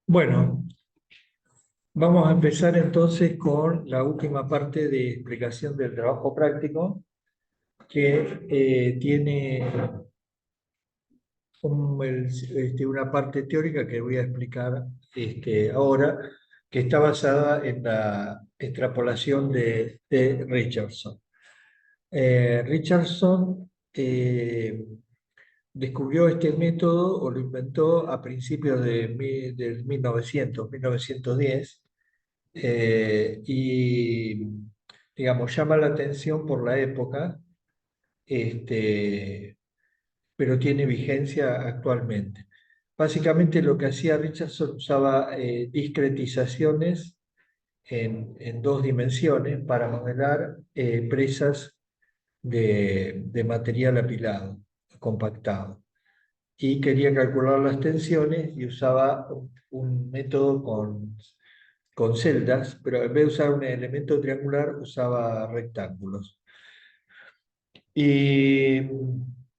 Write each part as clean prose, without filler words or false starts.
Bueno, vamos a empezar entonces con la última parte de explicación del trabajo práctico, que tiene una parte teórica que voy a explicar ahora, que está basada en la extrapolación de Richardson. Richardson descubrió este método o lo inventó a principios del 1910. Y, digamos, llama la atención por la época, este, pero tiene vigencia actualmente. Básicamente lo que hacía Richardson usaba discretizaciones en dos dimensiones para modelar presas de material apilado, compactado. Y quería calcular las tensiones y usaba un método con celdas, pero en vez de usar un elemento triangular, usaba rectángulos. Y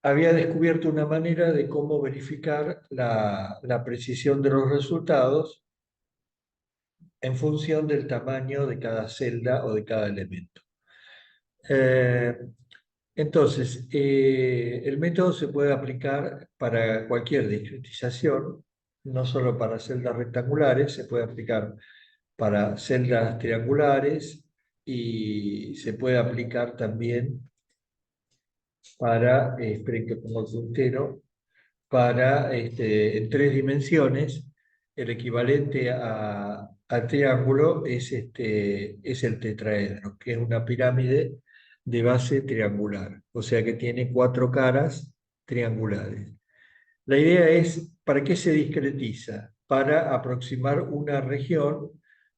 había descubierto una manera de cómo verificar la precisión de los resultados en función del tamaño de cada celda o de cada elemento. Eh, el método se puede aplicar para cualquier discretización, no solo para celdas rectangulares, se puede aplicar para celdas triangulares y se puede aplicar también para, esperen que pongo el puntero, para en tres dimensiones. El equivalente al triángulo es el tetraedro, que es una pirámide de base triangular, o sea que tiene cuatro caras triangulares. La idea es, ¿para qué se discretiza? Para aproximar una región.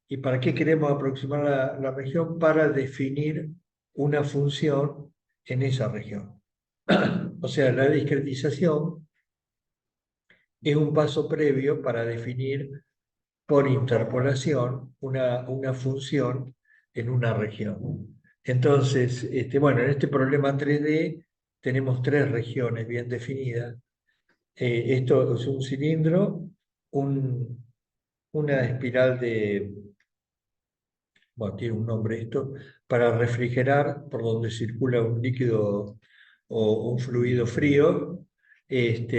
¿Y para qué queremos aproximar la región? Para definir una función en esa región. O sea, la discretización es un paso previo para definir por interpolación una función en una región. Entonces, bueno, en este problema 3D tenemos tres regiones bien definidas. Esto es un cilindro, un- una espiral bueno, tiene un nombre esto, para refrigerar por donde circula un líquido o un fluido frío, el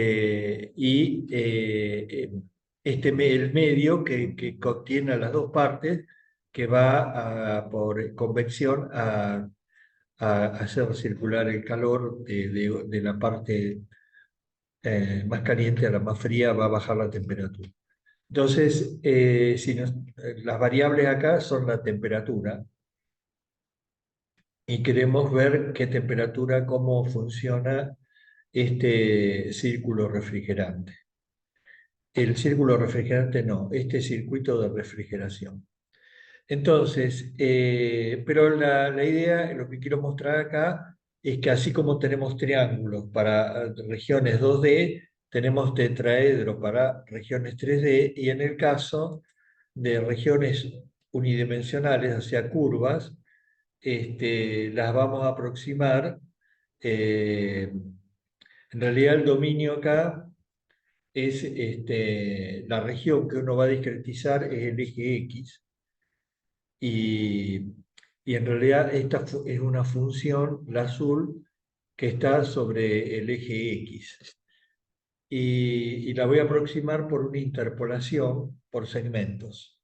medio que contiene a las dos partes, que va por convección a hacer circular el calor de la parte más caliente a la más fría, va a bajar la temperatura. Entonces, las variables acá son la temperatura y queremos ver qué temperatura, cómo funciona este círculo refrigerante. El círculo refrigerante no, este circuito de refrigeración. Entonces, pero la idea, lo que quiero mostrar acá, es que así como tenemos triángulos para regiones 2D, tenemos tetraedro para regiones 3D, y en el caso de regiones unidimensionales, o sea, curvas, las vamos a aproximar. En realidad el dominio acá es la región que uno va a discretizar es el eje X, y, y en realidad es una función, la azul, que está sobre el eje X. Y la voy a aproximar por una interpolación por segmentos.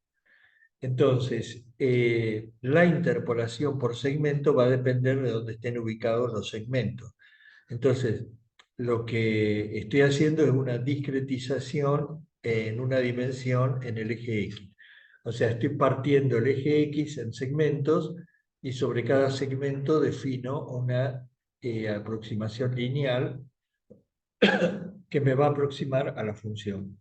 Entonces, la interpolación por segmento va a depender de dónde estén ubicados los segmentos. Entonces, lo que estoy haciendo es una discretización en una dimensión en el eje X. O sea, estoy partiendo el eje X en segmentos y sobre cada segmento defino una aproximación lineal que me va a aproximar a la función.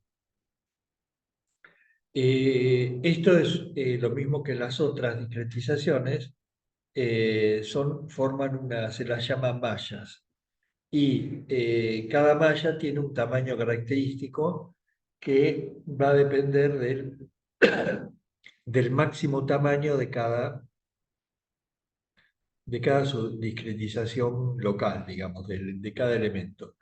Esto es lo mismo que las otras discretizaciones, se las llama mallas. Y cada malla tiene un tamaño característico que va a depender del máximo tamaño de cada discretización local, digamos, de cada elemento.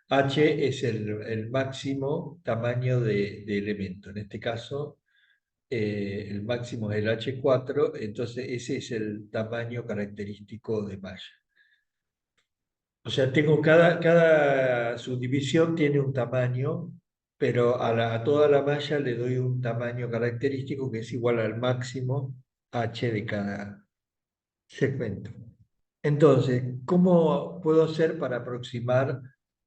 H es el máximo tamaño de elemento. En este caso, el máximo es el H4, entonces ese es el tamaño característico de malla. O sea, tengo cada subdivisión tiene un tamaño, pero a toda la malla le doy un tamaño característico que es igual al máximo H de cada segmento. Entonces, ¿cómo puedo hacer para aproximar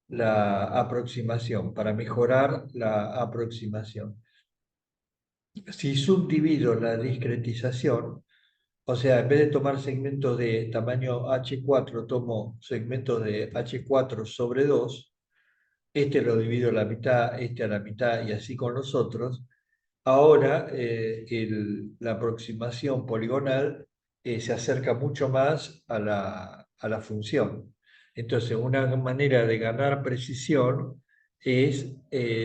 la aproximación, para mejorar la aproximación? Si subdivido la discretización, o sea, en vez de tomar segmentos de tamaño H4, tomo segmentos de H4 sobre 2, este lo divido a la mitad, este a la mitad y así con los otros. Ahora la aproximación poligonal se acerca mucho más a la función. Entonces, una manera de ganar precisión es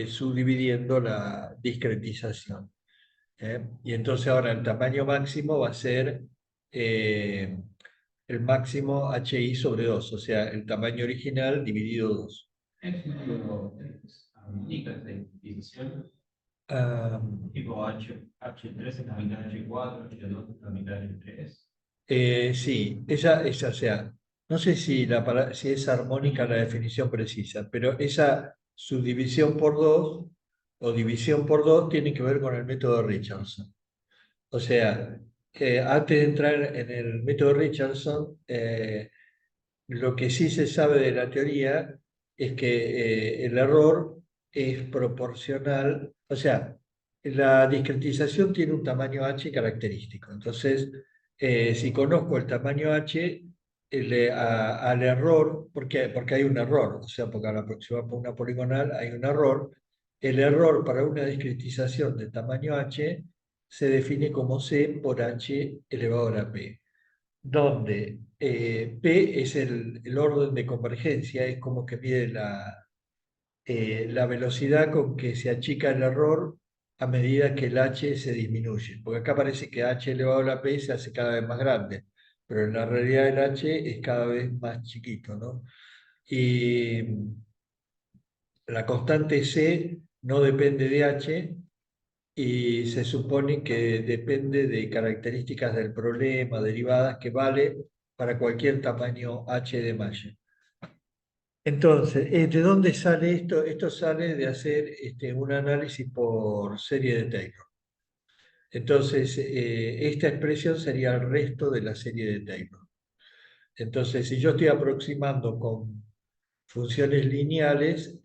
subdividiendo la discretización. Y entonces ahora el tamaño máximo va a ser eh, el máximo HI sobre 2, o sea, el tamaño original dividido 2. Es un número armónica esta distinción, Ah, tipo H3 es la mitad de H4, H2 es la mitad de H3. sí, o sea, no sé si es armónica la definición precisa, pero esa subdivisión por 2 o división por 2 tiene que ver con el método Richardson. O sea, antes de entrar en el método Richardson, lo que sí se sabe de la teoría es que el error es proporcional, o sea, la discretización tiene un tamaño h característico. Entonces, si conozco el tamaño h, al error, porque hay un error, o sea, porque al aproximar por una poligonal hay un error, el error para una discretización de tamaño h se define como c por h elevado a la p, donde P es el orden de convergencia, es como que mide la velocidad con que se achica el error a medida que el H se disminuye. Porque acá parece que H elevado a la P se hace cada vez más grande, pero en la realidad el H es cada vez más chiquito, ¿no? Y la constante C no depende de H, y se supone que depende de características del problema, derivadas, que vale para cualquier tamaño h de malla. Entonces, ¿de dónde sale esto? Esto sale de hacer un análisis por serie de Taylor. Entonces, esta expresión sería el resto de la serie de Taylor. Entonces, si yo estoy aproximando con funciones lineales,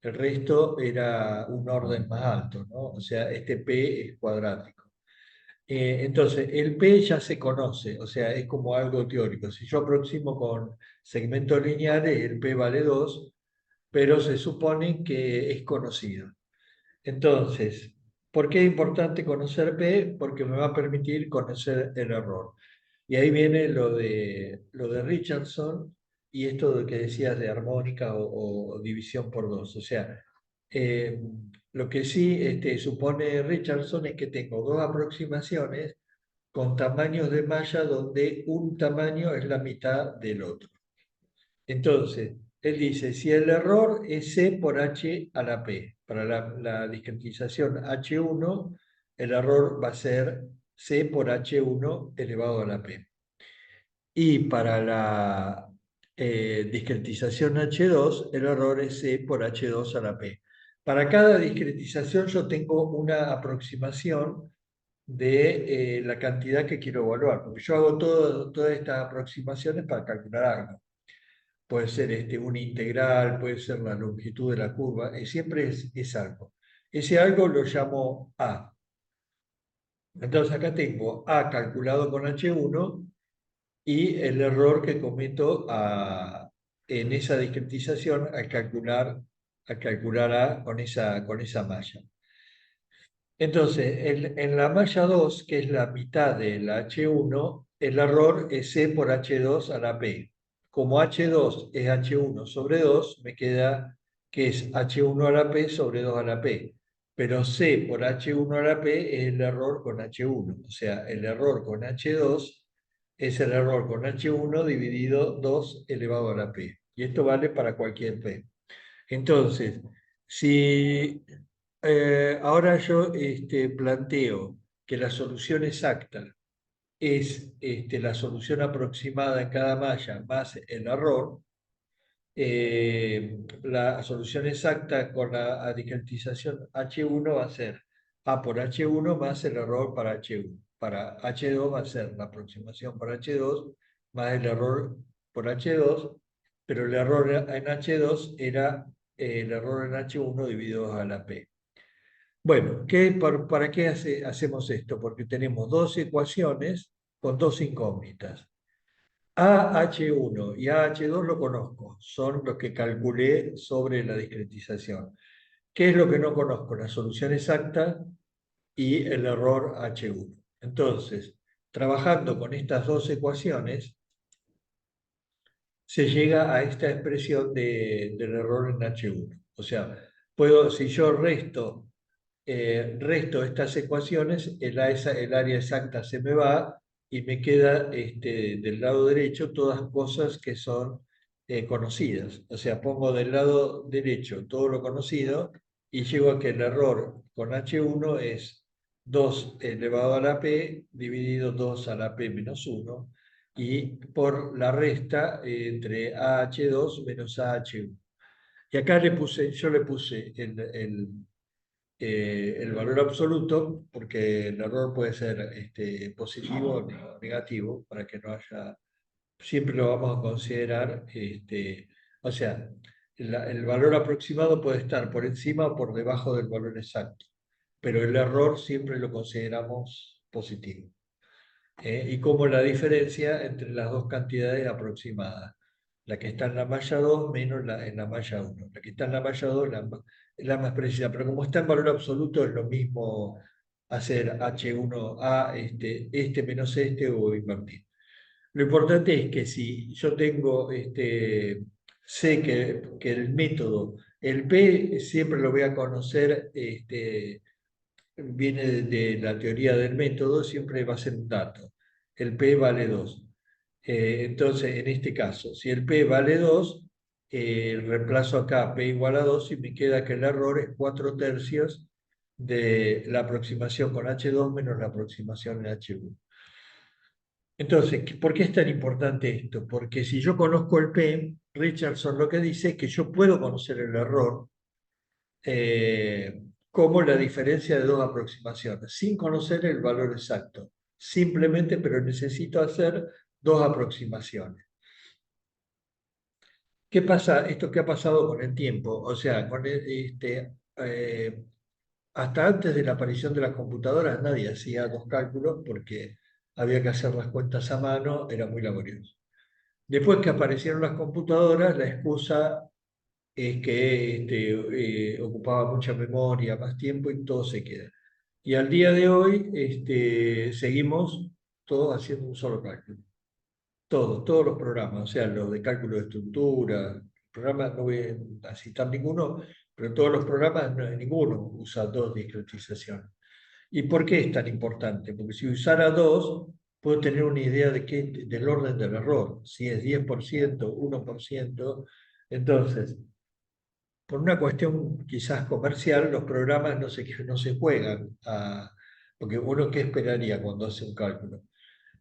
el resto era un orden más alto, ¿no? O sea, este P es cuadrático. Entonces, el P ya se conoce, o sea, es como algo teórico. Si yo aproximo con segmentos lineales, el P vale 2, pero se supone que es conocido. Entonces, ¿por qué es importante conocer P? Porque me va a permitir conocer el error. Y ahí viene lo de Richardson y esto de que decías de armónica o división por 2. O sea, eh, lo que sí supone Richardson es que tengo dos aproximaciones con tamaños de malla donde un tamaño es la mitad del otro. Entonces, él dice, si el error es C por H a la P, para la discretización H1, el error va a ser C por H1 elevado a la P. Y para la discretización H2, el error es C por H2 a la P. Para cada discretización yo tengo una aproximación de la cantidad que quiero evaluar, porque yo hago todas estas aproximaciones para calcular algo. Puede ser una integral, puede ser la longitud de la curva, siempre es algo. Ese algo lo llamo A. Entonces acá tengo A calculado con H1 y el error que cometo en esa discretización al calcular A con esa malla. Entonces, en la malla 2, que es la mitad de la H1, el error es C por H2 a la P. Como H2 es H1 sobre 2, me queda que es H1 a la P sobre 2 a la P. Pero C por H1 a la P es el error con H1. O sea, el error con H2 es el error con H1 dividido 2 elevado a la P. Y esto vale para cualquier P. Entonces, si ahora yo planteo que la solución exacta es la solución aproximada en cada malla más el error, la solución exacta con la discretización H1 va a ser A por H1 más el error para H1. Para H2 va a ser la aproximación por H2 más el error por H2, pero el error en H2 era el error en H1 dividido a la P. Bueno, ¿para qué hacemos esto? Porque tenemos dos ecuaciones con dos incógnitas. AH1 y AH2 lo conozco, son los que calculé sobre la discretización. ¿Qué es lo que no conozco? La solución exacta y el error H1. Entonces, trabajando con estas dos ecuaciones, se llega a esta expresión del error en H1. O sea, si yo resto estas ecuaciones, el área exacta se me va y me queda del lado derecho todas cosas que son conocidas. O sea, pongo del lado derecho todo lo conocido y llego a que el error con H1 es 2 elevado a la P dividido 2 a la P menos 1 y por la resta entre AH2 menos AH1. Y acá yo le puse el valor absoluto, porque el error puede ser positivo o negativo, para que no haya, siempre lo vamos a considerar, o sea, el valor aproximado puede estar por encima o por debajo del valor exacto, pero el error siempre lo consideramos positivo. Y como la diferencia entre las dos cantidades aproximadas, la que está en la malla 2 menos en la malla 1. La que está en la malla 2 es la más precisa, pero como está en valor absoluto es lo mismo hacer H1A, menos o invertir. Lo importante es que si yo tengo, sé que el método, el P siempre lo voy a conocer, viene de la teoría del método, siempre va a ser un dato. El P vale 2. Entonces, en este caso, si el P vale 2, reemplazo acá P igual a 2 y me queda que el error es 4 tercios de la aproximación con H2 menos la aproximación en H1. Entonces, ¿por qué es tan importante esto? Porque si yo conozco el P, Richardson lo que dice es que yo puedo conocer el error como la diferencia de dos aproximaciones, sin conocer el valor exacto. Simplemente, pero necesito hacer dos aproximaciones. ¿Qué pasa? Esto que ha pasado con el tiempo, o sea, hasta antes de la aparición de las computadoras nadie hacía dos cálculos porque había que hacer las cuentas a mano, era muy laborioso. Después que aparecieron las computadoras, la excusa es que ocupaba mucha memoria, más tiempo y todo se queda. Y al día de hoy seguimos todos haciendo un solo cálculo. Todos los programas, o sea, los de cálculo de estructura, programas, no voy a citar ninguno, pero todos los programas, no, ninguno usa dos discretizaciones. ¿Y por qué es tan importante? Porque si usara dos, puedo tener una idea del orden del error, si es 10%, 1%. Entonces, por una cuestión quizás comercial, los programas no se juegan porque uno ¿qué esperaría cuando hace un cálculo?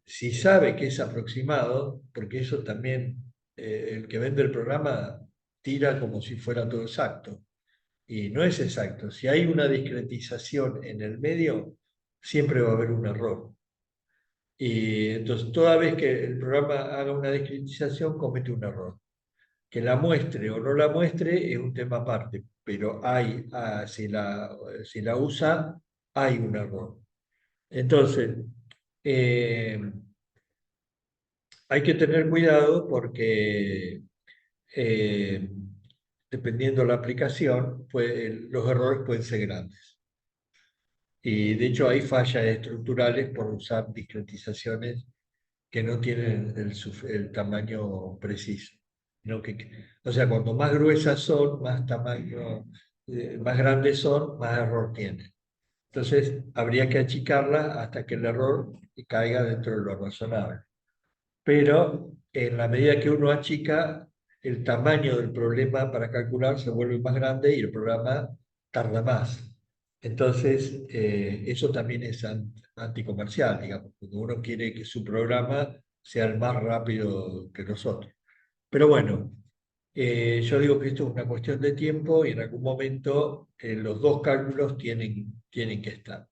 Si sabe que es aproximado, porque eso también, el que vende el programa tira como si fuera todo exacto, y no es exacto. Si hay una discretización en el medio, siempre va a haber un error. Y entonces, toda vez que el programa haga una discretización, comete un error. Que la muestre o no la muestre es un tema aparte, pero si la usa, hay un error. Entonces, eh, hay que tener cuidado porque eh, dependiendo de la aplicación, los errores pueden ser grandes. Y de hecho hay fallas estructurales por usar discretizaciones que no tienen el tamaño preciso. O sea, cuanto más gruesas son, más tamaño, más grandes son, más error tienen. Entonces, habría que achicarla hasta que el error caiga dentro de lo razonable. Pero en la medida que uno achica, el tamaño del problema para calcular se vuelve más grande y el programa tarda más. Entonces, eso también es anticomercial, digamos, porque uno quiere que su programa sea el más rápido que nosotros. Pero bueno, yo digo que esto es una cuestión de tiempo y en algún momento los dos cálculos tienen que estar.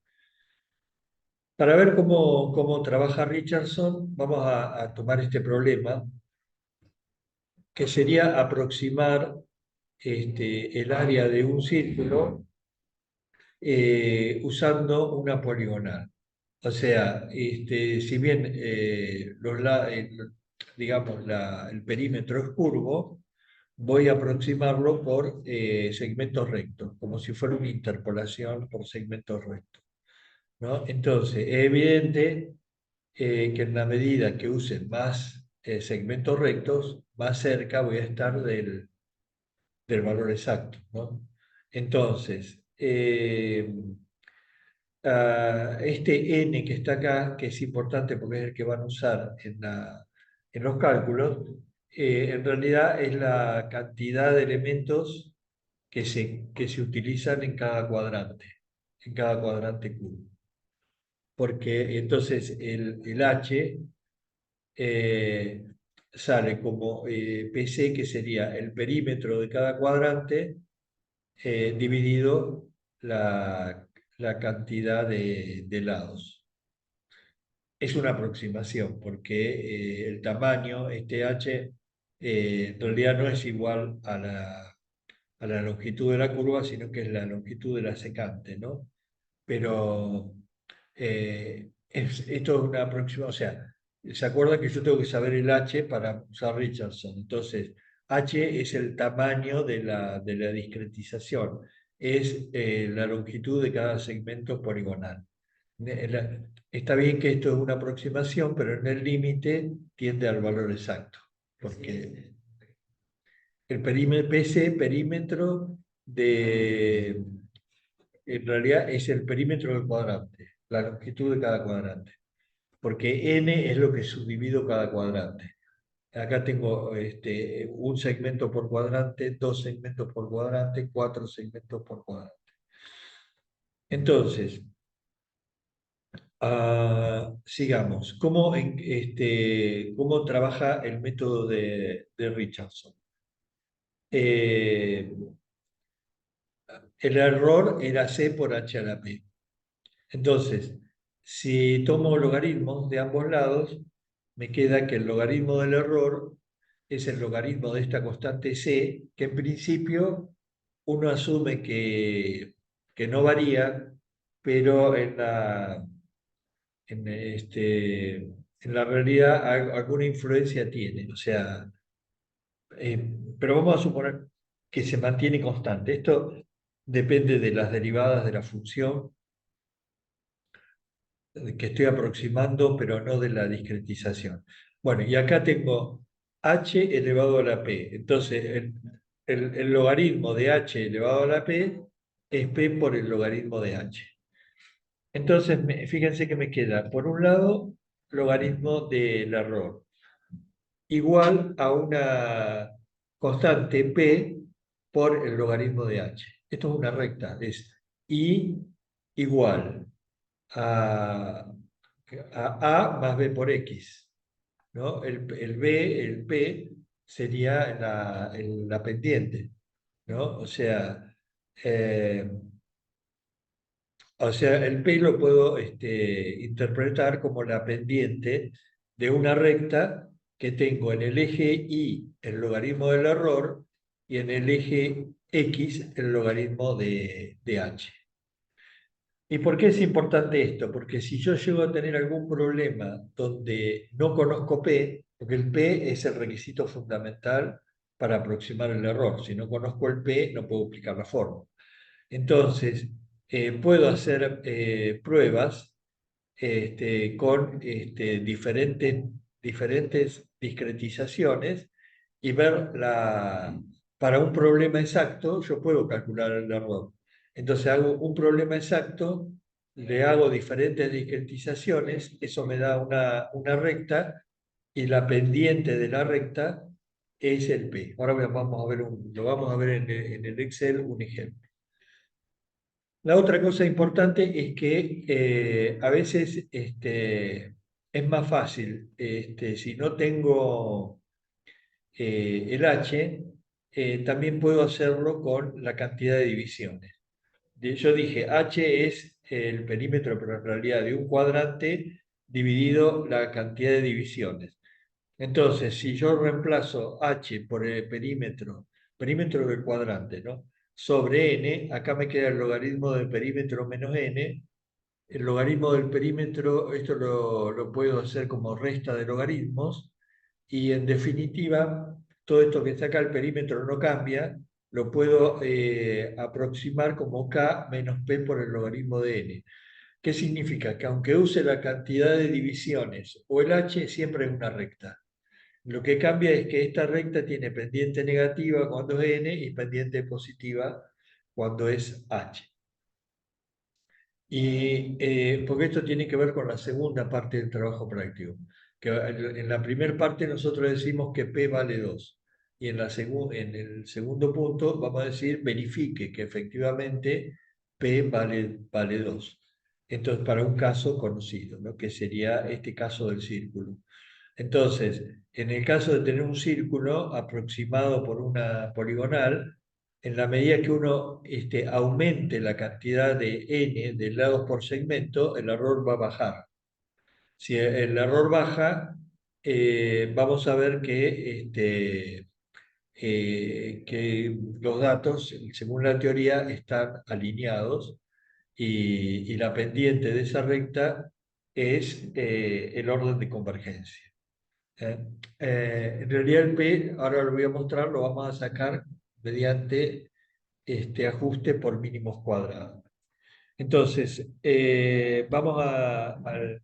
Para ver cómo trabaja Richardson, vamos a tomar este problema, que sería aproximar el área de un círculo usando una poligonal. O sea, si bien digamos, el perímetro es curvo, voy a aproximarlo por segmentos rectos, como si fuera una interpolación por segmentos rectos, ¿no? Entonces, es evidente que en la medida que use más segmentos rectos, más cerca voy a estar del valor exacto, ¿no? Entonces, este n que está acá, que es importante porque es el que van a usar en los cálculos, en realidad es la cantidad de elementos que se utilizan en cada cuadrante curvo. Porque entonces el h eh, sale como PC, que sería el perímetro de cada cuadrante dividido la cantidad de lados. Es una aproximación, porque el tamaño, este h, en realidad no es igual a la longitud de la curva, sino que es la longitud de la secante, ¿no? Pero esto es una aproximación, o sea, ¿se acuerda que yo tengo que saber el h para usar Richardson? Entonces, h es el tamaño de la discretización, es la longitud de cada segmento poligonal. Está bien que esto es una aproximación, pero en el límite tiende al valor exacto, porque el perímetro, PC, perímetro en realidad es el perímetro del cuadrante, la longitud de cada cuadrante, porque n es lo que subdivido cada cuadrante. Acá tengo un segmento por cuadrante, dos segmentos por cuadrante, cuatro segmentos por cuadrante. Entonces, sigamos. ¿Cómo trabaja el método de Richardson? Eh, el error era C por H a la P. Entonces, si tomo logaritmos de ambos lados, me queda que el logaritmo del error es el logaritmo de esta constante C, que en principio uno asume que no varía, pero en la realidad alguna influencia tiene. O sea, pero vamos a suponer que se mantiene constante. Esto depende de las derivadas de la función que estoy aproximando, pero no de la discretización. Bueno, y acá tengo h elevado a la p. Entonces, el logaritmo de h elevado a la p es p por el logaritmo de h. Entonces, fíjense que me queda, por un lado, logaritmo del error, igual a una constante p por el logaritmo de h. Esto es una recta, es i igual a, a más b por x, ¿no? El p sería la pendiente, ¿no? Eh, el p lo puedo interpretar como la pendiente de una recta que tengo en el eje y el logaritmo del error y en el eje x el logaritmo de h. ¿Y por qué es importante esto? Porque si yo llego a tener algún problema donde no conozco P, porque el P es el requisito fundamental para aproximar el error. Si no conozco el P, no puedo aplicar la fórmula. Entonces, puedo hacer pruebas con diferentes discretizaciones y ver para un problema exacto, yo puedo calcular el error. Entonces hago un problema exacto, le hago diferentes discretizaciones, eso me da una recta y la pendiente de la recta es el P. Ahora vamos a ver lo vamos a ver en el Excel un ejemplo. La otra cosa importante es que a veces es más fácil, si no tengo el H, también puedo hacerlo con la cantidad de divisiones. Yo dije, H es el perímetro, pero en realidad de un cuadrante dividido la cantidad de divisiones. Entonces, si yo reemplazo H por el perímetro del cuadrante, ¿no? Sobre n, acá me queda el logaritmo del perímetro menos n. El logaritmo del perímetro, esto lo puedo hacer como resta de logaritmos, y en definitiva, todo esto que está acá, el perímetro no cambia, lo puedo aproximar como k menos p por el logaritmo de n. ¿Qué significa? Que aunque use la cantidad de divisiones o el h, siempre es una recta. Lo que cambia es que esta recta tiene pendiente negativa cuando es n y pendiente positiva cuando es h. Y porque esto tiene que ver con la segunda parte del trabajo práctico. Que en la primera parte nosotros decimos que P vale 2. Y en el segundo punto vamos a decir verifique que efectivamente P vale 2. Entonces, para un caso conocido, ¿no? Que sería este caso del círculo. Entonces, en el caso de tener un círculo aproximado por una poligonal, en la medida que uno aumente la cantidad de n de lados por segmento, el error va a bajar. Si el error baja, vamos a ver que los datos, según la teoría, están alineados y la pendiente de esa recta es el orden de convergencia. ¿Eh? En realidad el P, ahora lo voy a mostrar, lo vamos a sacar mediante este ajuste por mínimos cuadrados. Entonces, vamos al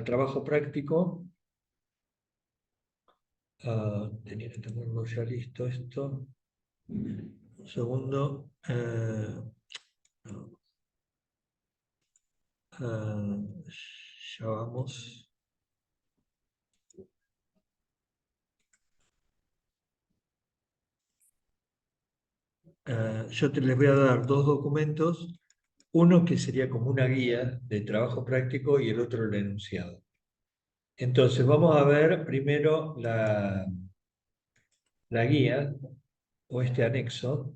trabajo práctico. Tenía que tenerlo ya listo esto. Un segundo. Ya vamos. Yo les voy a dar dos documentos, uno que sería como una guía de trabajo práctico y el otro el enunciado. Entonces, vamos a ver primero la guía o este anexo.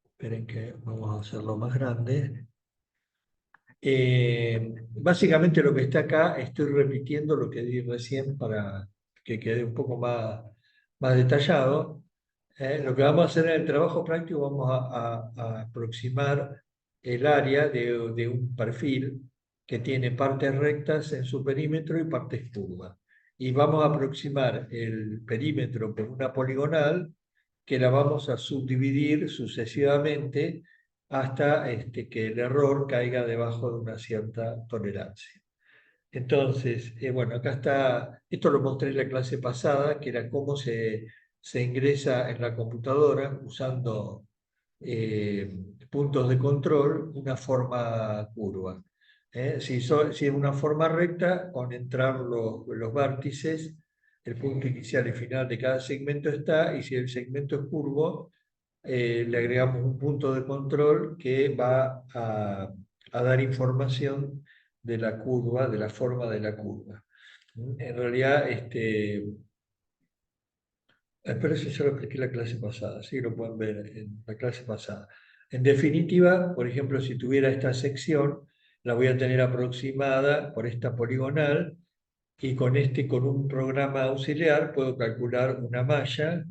Esperen que vamos a hacerlo más grande. Básicamente lo que está acá, estoy repitiendo lo que di recién para que quede un poco más detallado. Lo que vamos a hacer en el trabajo práctico, vamos a aproximar el área de un perfil que tiene partes rectas en su perímetro y partes curvas. Y vamos a aproximar el perímetro por una poligonal que la vamos a subdividir sucesivamente hasta que el error caiga debajo de una cierta tolerancia. Entonces, bueno, acá está, esto lo mostré en la clase pasada, que era cómo se ingresa en la computadora usando puntos de control una forma curva. Si es una forma recta, con entrar los vértices, el punto inicial y final de cada segmento está, y si el segmento es curvo, le agregamos un punto de control que va a dar información de la curva, de la forma de la curva. En realidad, pero eso ya lo expliqué en la clase pasada, sí lo pueden ver en la clase pasada. En definitiva, por ejemplo, si tuviera esta sección, la voy a tener aproximada por esta poligonal y con un programa auxiliar puedo calcular una malla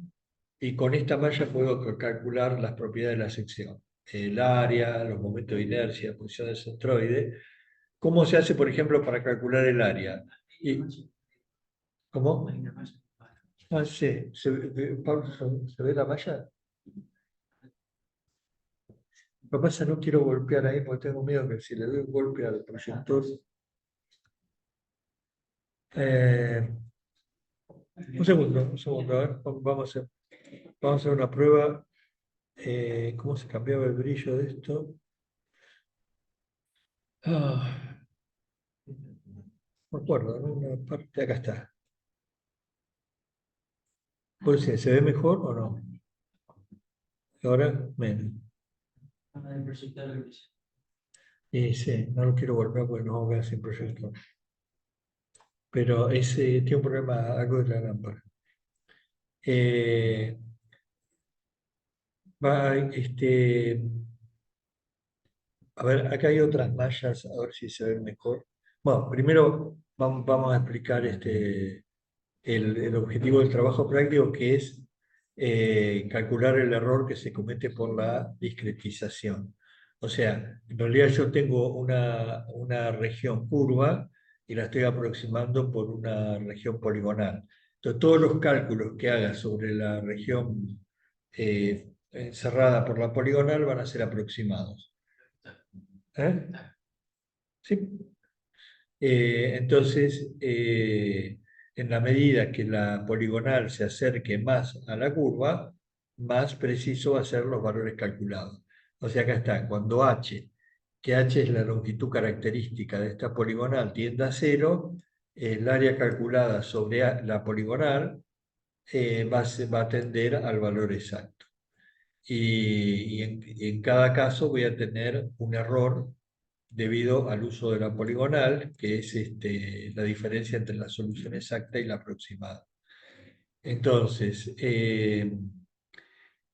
y con esta malla puedo calcular las propiedades de la sección. El área, los momentos de inercia, posición del centroide. ¿Cómo se hace, por ejemplo, para calcular el área? ¿Cómo? Ah, sí. Pablo, ¿se ve la malla? Lo que pasa es que no quiero golpear ahí porque tengo miedo que si le doy un golpe al proyector. Eh, un segundo, a ver, vamos a hacer una prueba. ¿Cómo se cambiaba el brillo de esto? me acuerdo, en una parte, acá está. Pues sí, ¿se ve mejor o no? Ahora menos. Y sí, no lo quiero volver porque no voy a sin proyector. Pero ese tiene un problema, algo de la lámpara. Eh, este, a ver, acá hay otras mallas, a ver si se ven mejor. Bueno, primero vamos a explicar el objetivo del trabajo práctico, que es calcular el error que se comete por la discretización. O sea, en realidad yo tengo una región curva y la estoy aproximando por una región poligonal. Entonces, todos los cálculos que haga sobre la región cerrada por la poligonal van a ser aproximados. ¿Eh? Sí. Entonces, en la medida que la poligonal se acerque más a la curva, más preciso va a ser los valores calculados. O sea, acá está, cuando h, que h es la longitud característica de esta poligonal, tiende a cero, el área calculada sobre la poligonal va a tender al valor exacto. Y en cada caso voy a tener un error debido al uso de la poligonal, que es la diferencia entre la solución exacta y la aproximada. Entonces,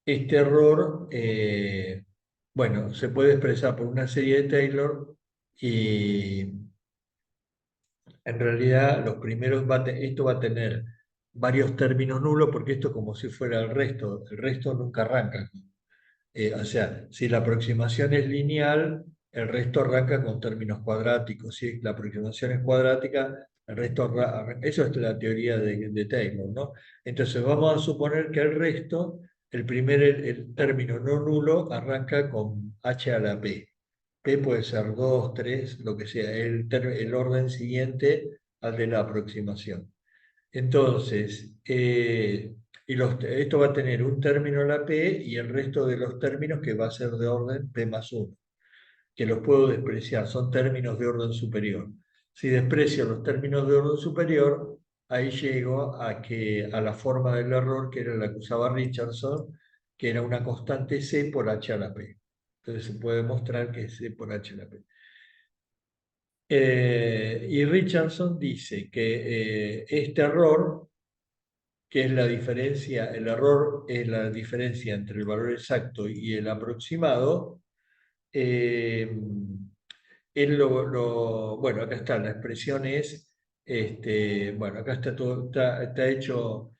este error, bueno, se puede expresar por una serie de Taylor y en realidad esto va a tener varios términos nulos porque esto es como si fuera el resto nunca arranca. O sea, si la aproximación es lineal, el resto arranca con términos cuadráticos. Si la aproximación es cuadrática, el resto arranca. Eso es la teoría de Taylor, ¿no? Entonces vamos a suponer que el resto, el término no nulo, arranca con h a la p. P puede ser 2, 3, lo que sea, el orden siguiente al de la aproximación. Entonces, esto va a tener un término en la P y el resto de los términos que va a ser de orden P más 1, que los puedo despreciar, son términos de orden superior. Si desprecio los términos de orden superior, ahí llego a la forma del error que era la que usaba Richardson, que era una constante C por H a la P. Entonces se puede mostrar que es C por H a la P. Y Richardson dice que este error, que es la diferencia, el error es la diferencia entre el valor exacto y el aproximado. eh, bueno, acá está, la expresión es, bueno, acá está todo, está hecho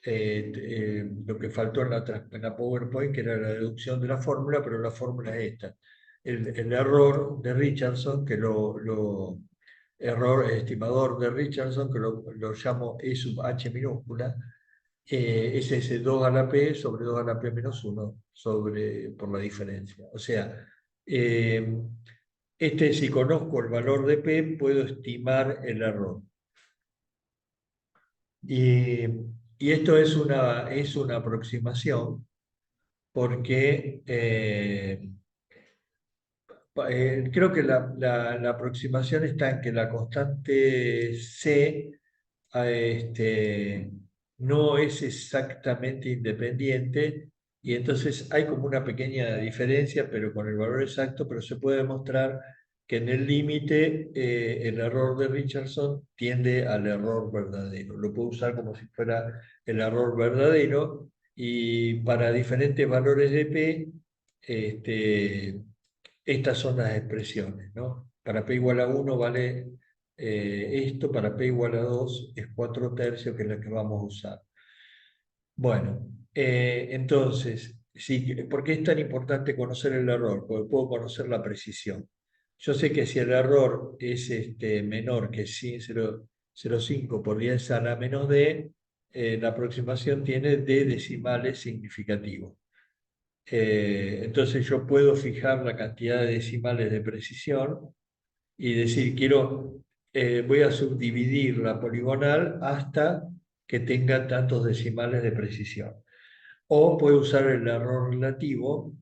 lo que faltó en la PowerPoint, que era la deducción de la fórmula, pero la fórmula es esta. El error de Richardson, que error estimador de Richardson, que lo llamo E sub h minúscula, es ese 2 a la p sobre 2 a la p menos 1 por la diferencia. O sea, eh, si conozco el valor de p, puedo estimar el error. Y, y esto es una aproximación porque creo que la aproximación está en que la constante C no es exactamente independiente y entonces hay como una pequeña diferencia, pero con el valor exacto, pero se puede demostrar que en el límite el error de Richardson tiende al error verdadero. Lo puedo usar como si fuera el error verdadero y para diferentes valores de P, este, estas son las expresiones, ¿no? Para P igual a 1 vale esto, para P igual a 2 es 4 tercios, que es la que vamos a usar. Bueno, entonces, sí, ¿por qué es tan importante conocer el error? Porque puedo conocer la precisión. Yo sé que si el error es menor que 0,05 por 10 a la menos d, la aproximación tiene d decimales significativos. Entonces yo puedo fijar la cantidad de decimales de precisión y decir, voy a subdividir la poligonal hasta que tenga tantos decimales de precisión. O puedo usar el error relativo,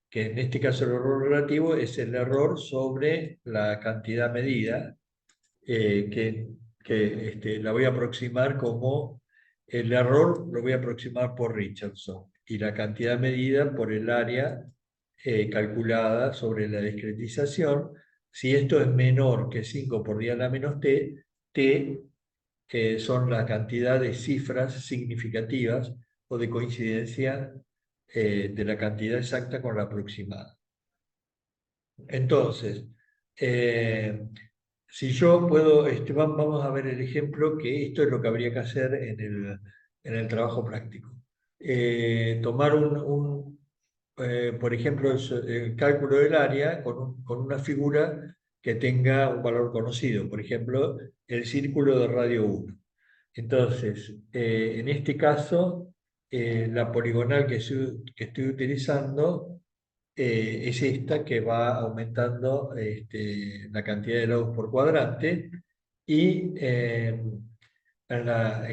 que en este caso el error relativo es el error sobre la cantidad medida, la voy a aproximar como el error, lo voy a aproximar por Richardson y la cantidad medida por el área calculada sobre la discretización. Si esto es menor que 5 por 10 a la menos t, t son la cantidad de cifras significativas o de coincidencia de la cantidad exacta con la aproximada. Entonces, si yo puedo, vamos a ver el ejemplo, que esto es lo que habría que hacer en el trabajo práctico. Tomar por ejemplo, el cálculo del área con una figura que tenga un valor conocido, por ejemplo, el círculo de radio 1. Entonces, en este caso, la poligonal que estoy utilizando es esta que va aumentando la cantidad de lados por cuadrante y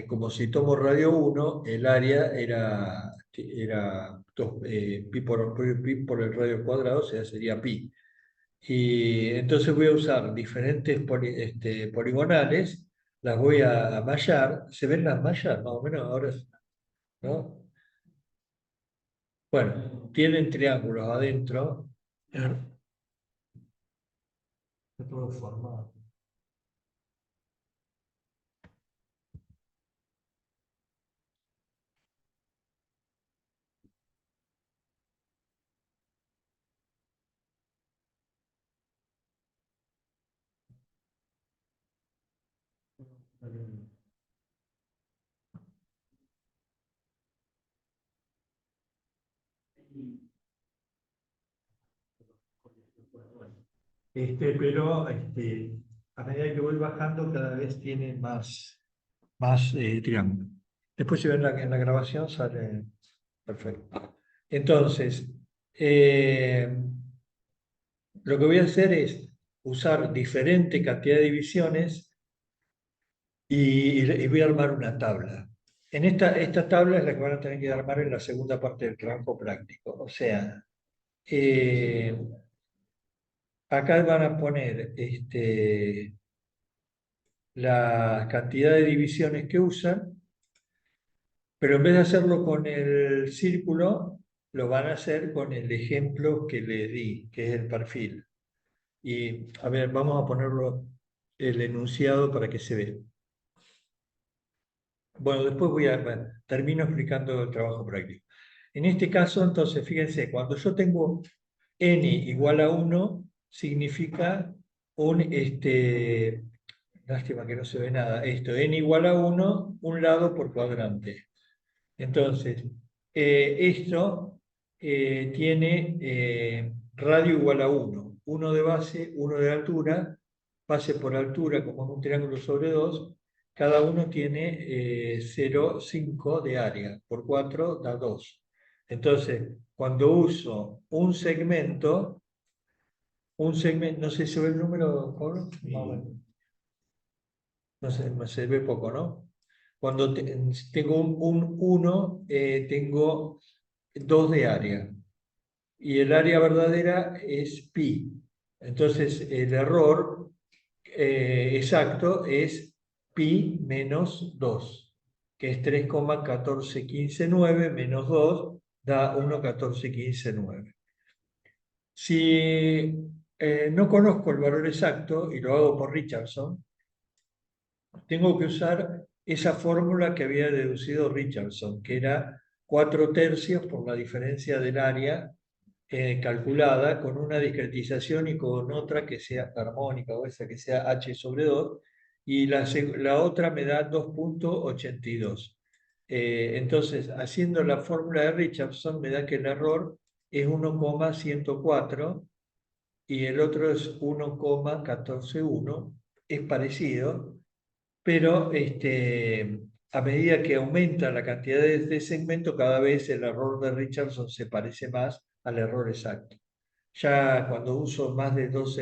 como si tomo radio 1, el área era pi por el radio cuadrado, o sea, sería pi. Y entonces voy a usar diferentes poligonales, las voy a mallar. ¿Se ven las mallas? Más o menos ahora, ¿no? Bueno, tienen triángulos adentro. Está todo formado. Pero a medida que voy bajando, cada vez tiene más triángulo. Después, si ven en la grabación, sale perfecto. Entonces, lo que voy a hacer es usar diferente cantidad de divisiones y voy a armar una tabla. Esta tabla es la que van a tener que armar en la segunda parte del trabajo práctico. O sea, acá van a poner la cantidad de divisiones que usan, pero en vez de hacerlo con el círculo, lo van a hacer con el ejemplo que les di, que es el perfil. Y a ver, vamos a ponerlo el enunciado para que se vea. Bueno, después termino explicando el trabajo práctico. En este caso, entonces, fíjense, cuando yo tengo n igual a 1, significa lástima que no se ve nada, n igual a 1, un lado por cuadrante. Entonces, esto tiene radio igual a 1, 1 de base, 1 de altura, base por altura como en un triángulo sobre 2, cada uno tiene 0,5 de área, por 4 da 2. Entonces, cuando uso un segmento, no sé si ve el número, Pablo. No sé, se ve poco, ¿no? Cuando tengo un 1, tengo 2 de área. Y el área verdadera es pi. Entonces, el error exacto es pi menos 2, que es 3,14159 menos 2 da 1,14159. Si no conozco el valor exacto y lo hago por Richardson, tengo que usar esa fórmula que había deducido Richardson, que era 4/3 por la diferencia del área calculada con una discretización y con otra que sea armónica o esa que sea h sobre 2, y la otra me da 2,82. Entonces, haciendo la fórmula de Richardson, me da que el error es 1,104 y el otro es 1,141. Es parecido, pero a medida que aumenta la cantidad de segmento, cada vez el error de Richardson se parece más al error exacto. Ya cuando uso más de dos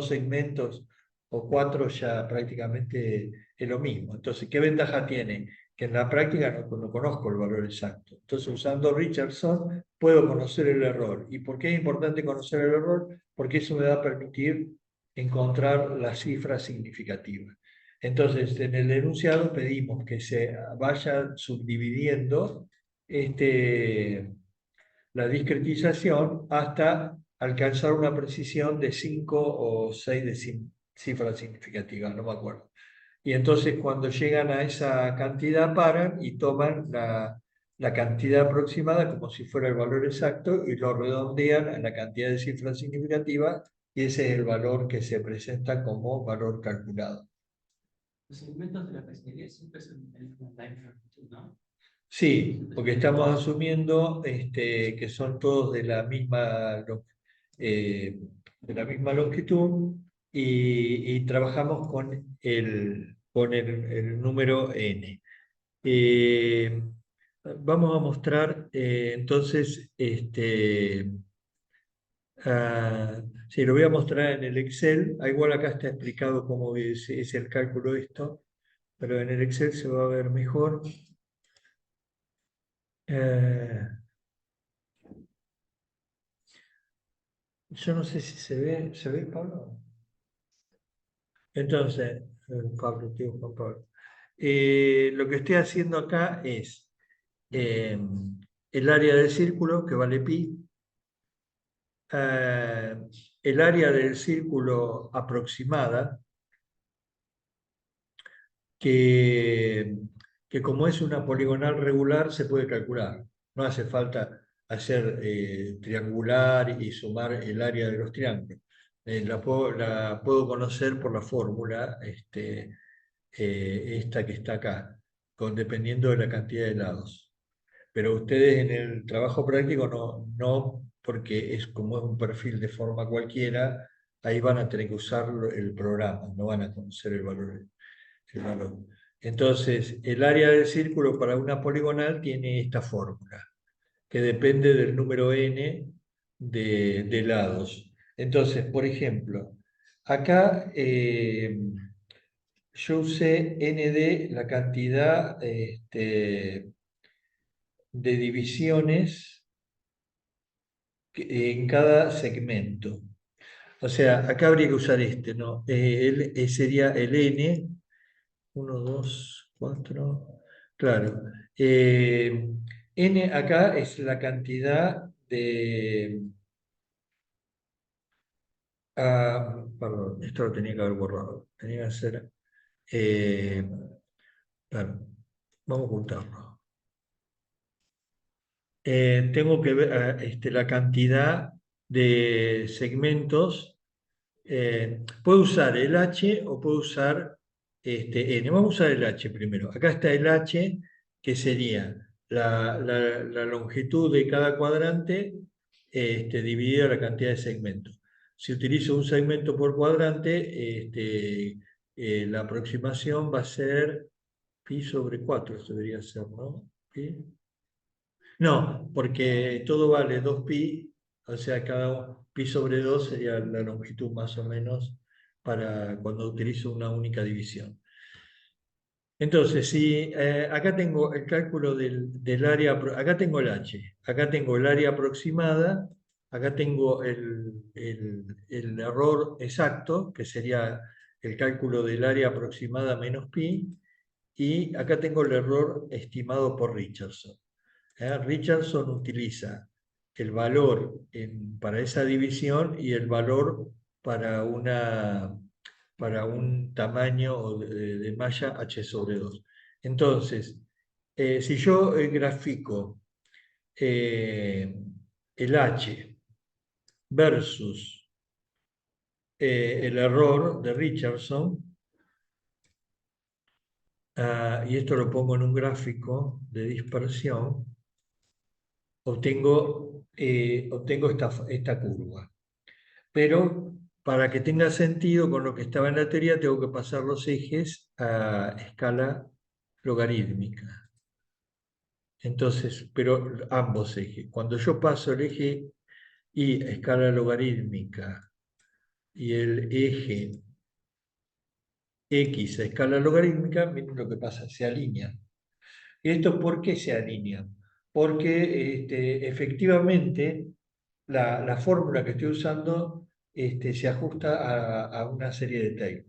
segmentos o 4, ya prácticamente es lo mismo. Entonces, ¿qué ventaja tiene? Que en la práctica no conozco el valor exacto. Entonces, usando Richardson, puedo conocer el error. ¿Y por qué es importante conocer el error? Porque eso me va a permitir encontrar las cifras significativas. Entonces, en el enunciado pedimos que se vaya subdividiendo la discretización hasta alcanzar una precisión de 5 o 6 cifras significativas, no me acuerdo. Y entonces cuando llegan a esa cantidad paran y toman la cantidad aproximada como si fuera el valor exacto y lo redondean a la cantidad de cifras significativas y ese es el valor que se presenta como valor calculado. Los segmentos de la pesquería siempre son de la misma longitud, ¿no? Sí, porque estamos asumiendo que son todos de la misma longitud y trabajamos con el número n. Vamos a mostrar entonces, sí, lo voy a mostrar en el Excel. Igual acá está explicado cómo es el cálculo de esto, pero en el Excel se va a ver mejor. Eh, Yo no sé si ¿se ve, Pablo? Entonces, Pablo, tío Juan Pablo. Lo que estoy haciendo acá es eh, el área del círculo, que vale pi, eh, el área del círculo aproximada, que, que como es una poligonal regular se puede calcular. No hace falta hacer triangular y sumar el área de los triángulos. La puedo conocer por la fórmula esta que está acá, dependiendo de la cantidad de lados. Pero ustedes en el trabajo práctico no, porque es como es un perfil de forma cualquiera, ahí van a tener que usar el programa, no van a conocer el valor. Entonces, el área del círculo para una poligonal tiene esta fórmula, que depende del número n de lados. Entonces, por ejemplo, acá yo usé nd, la cantidad de divisiones en cada segmento. O sea, acá habría que usar ¿no? Sería el n. 1, 2, 4. Claro. N acá es la cantidad de. Perdón, esto lo tenía que haber borrado. Tenía que ser. Claro, vamos a ocultarlo. Tengo que ver la cantidad de segmentos. Puedo usar el H o puedo usar N. Vamos a usar el H primero. Acá está el H, que sería la longitud de cada cuadrante dividida la cantidad de segmentos. Si utilizo un segmento por cuadrante, la aproximación va a ser pi sobre 4, eso debería ser, ¿no? ¿Pi? No, porque todo vale 2pi, o sea, pi sobre 2 sería la longitud más o menos para cuando utilizo una única división. Entonces, si acá tengo el cálculo del área, acá tengo el h, acá tengo el área aproximada, acá tengo el error exacto, que sería el cálculo del área aproximada menos pi, y acá tengo el error estimado por Richardson. Richardson utiliza el valor para esa división y el valor para un tamaño de malla h sobre 2. Entonces, si yo grafico el h versus el error de Richardson, y esto lo pongo en un gráfico de dispersión, obtengo esta curva. Pero para que tenga sentido con lo que estaba en la teoría, tengo que pasar los ejes a escala logarítmica. Entonces, pero ambos ejes. Cuando yo paso el eje Y a escala logarítmica y el eje X a escala logarítmica, miren lo que pasa, se alinean. ¿Y esto por qué se alinean? Porque efectivamente la fórmula que estoy usando se ajusta a una serie de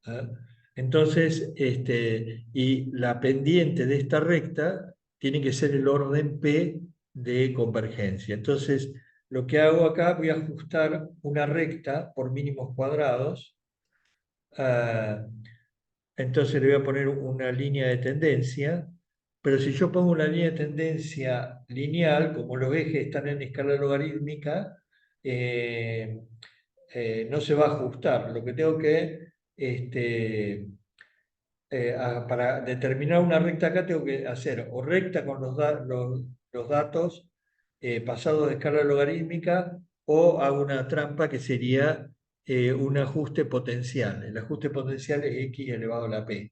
Taylor. Entonces, y la pendiente de esta recta tiene que ser el orden P de convergencia. Entonces, lo que hago acá, voy a ajustar una recta por mínimos cuadrados. ah, entonces le voy a poner una línea de tendencia, pero si yo pongo una línea de tendencia lineal, como los ejes están en escala logarítmica, eh, no se va a ajustar. Lo que tengo que, para determinar una recta acá, tengo que hacer o recta con los datos pasados de escala logarítmica, o hago una trampa que sería un ajuste potencial. El ajuste potencial es x elevado a la p.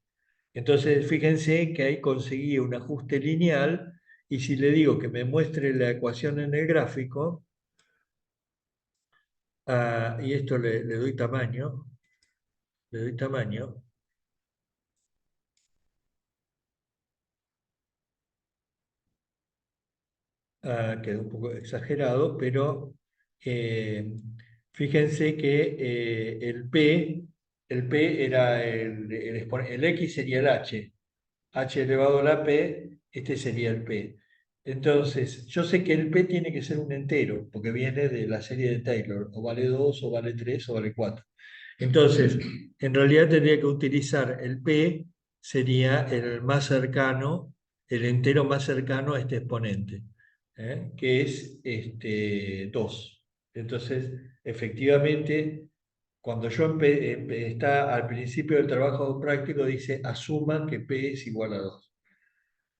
Entonces, fíjense que ahí conseguí un ajuste lineal, y si le digo que me muestre la ecuación en el gráfico, y esto le doy tamaño, le doy tamaño, quedó un poco exagerado, pero eh, fíjense que el P era el X sería el H elevado a la P, este sería el P. Entonces, yo sé que el P tiene que ser un entero, porque viene de la serie de Taylor, o vale 2 o vale 3 o vale 4. Entonces, en realidad tendría que utilizar el P, sería el más cercano, el entero más cercano a este exponente, que es 2. Entonces, efectivamente, cuando yo está al principio del trabajo práctico, dice asuman que P es igual a 2.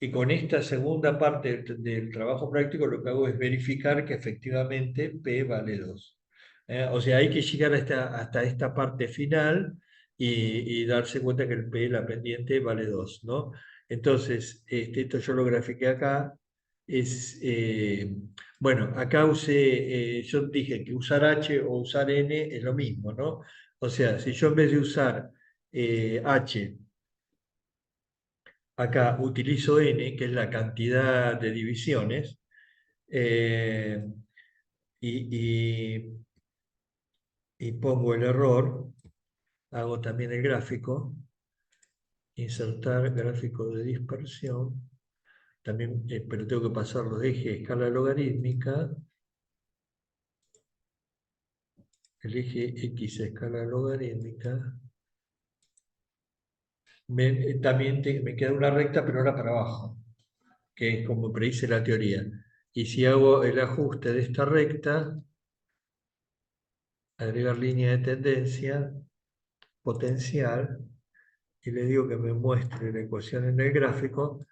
Y con esta segunda parte del trabajo práctico, lo que hago es verificar que efectivamente P vale 2. O sea, hay que llegar hasta esta parte final y darse cuenta que el P, la pendiente, vale 2, ¿no? Entonces, esto yo lo grafiqué acá. Es, bueno, acá yo dije que usar H o usar N es lo mismo, ¿no? O sea, si yo en vez de usar H, acá utilizo n, que es la cantidad de divisiones, eh, y, y pongo el error, hago también el gráfico, insertar gráfico de dispersión, también, pero tengo que pasarlo de eje a escala logarítmica, el eje x a escala logarítmica. También me queda una recta, pero ahora para abajo, que es como predice la teoría. Y si hago el ajuste de esta recta, agregar línea de tendencia, potencial, y le digo que me muestre la ecuación en el gráfico,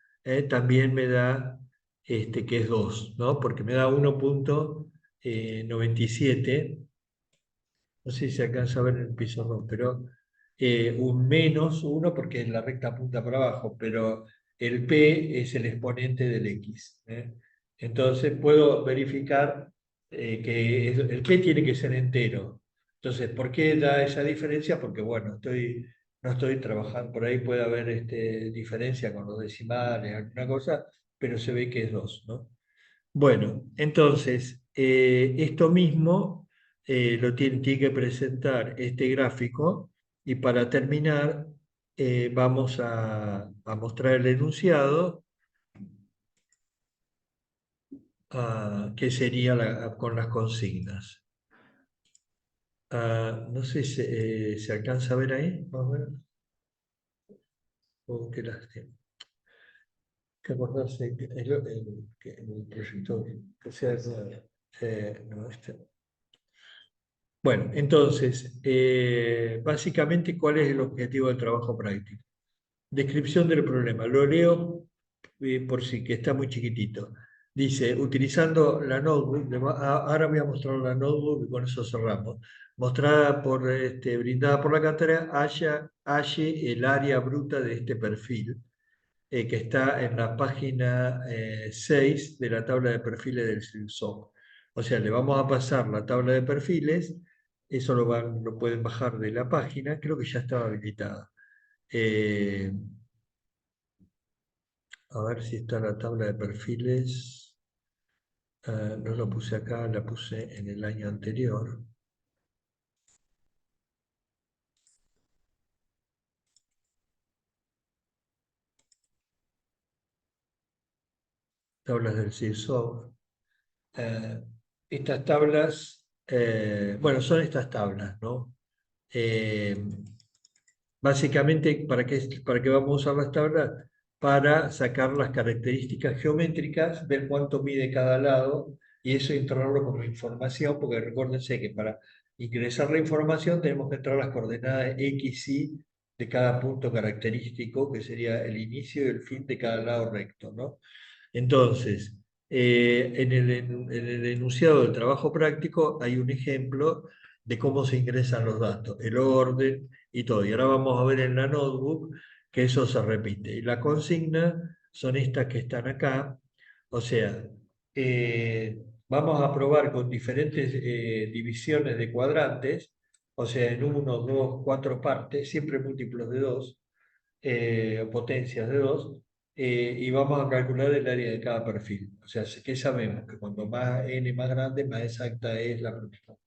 también me da que es 2, ¿no? Porque me da 1,97, no sé si se alcanza a ver en el pizarrón, pero un menos 1 porque la recta apunta para abajo, pero el P es el exponente del X. Entonces puedo verificar que el P tiene que ser entero. Entonces, ¿por qué da esa diferencia? Porque, bueno, no estoy trabajando, por ahí puede haber diferencia con los decimales, alguna cosa, pero se ve que es 2, ¿no? Bueno, entonces, esto mismo lo tiene que presentar este gráfico, y para terminar vamos a mostrar el enunciado, que sería con las consignas. No sé si se alcanza a ver ahí, más o menos. Oh, qué lástima. Hay que acordarse que el proyector, que sea no, Bueno, entonces, básicamente, ¿cuál es el objetivo del trabajo práctico? Descripción del problema. Lo leo por sí, que está muy chiquitito. Dice, utilizando la notebook, ahora voy a mostrar la notebook y con eso cerramos. Mostrada brindada por la cátedra, halle el área bruta de este perfil, que está en la página 6 de la tabla de perfiles del CIRSOC. O sea, le vamos a pasar la tabla de perfiles, eso lo pueden bajar de la página, creo que ya estaba habilitada. A ver si está la tabla de perfiles. No la puse acá, la puse en el año anterior. tablas del CIRSOF. Estas tablas, bueno, son estas tablas, ¿no? Básicamente, ¿para qué vamos a usar las tablas? Para sacar las características geométricas, ver cuánto mide cada lado y eso integrarlo como información, porque recuérdense que para ingresar la información tenemos que entrar las coordenadas X, Y de cada punto característico, que sería el inicio y el fin de cada lado recto, ¿no? Entonces, en el enunciado del trabajo práctico hay un ejemplo de cómo se ingresan los datos, el orden y todo. Y ahora vamos a ver en la notebook que eso se repite. Y la consigna son estas que están acá. O sea, vamos a probar con diferentes divisiones de cuadrantes, o sea, en 1, 2, 4 partes, siempre múltiplos de 2, potencias de 2, y vamos a calcular el área de cada perfil. O sea, que sabemos que cuanto más n más grande, más exacta es la aproximación.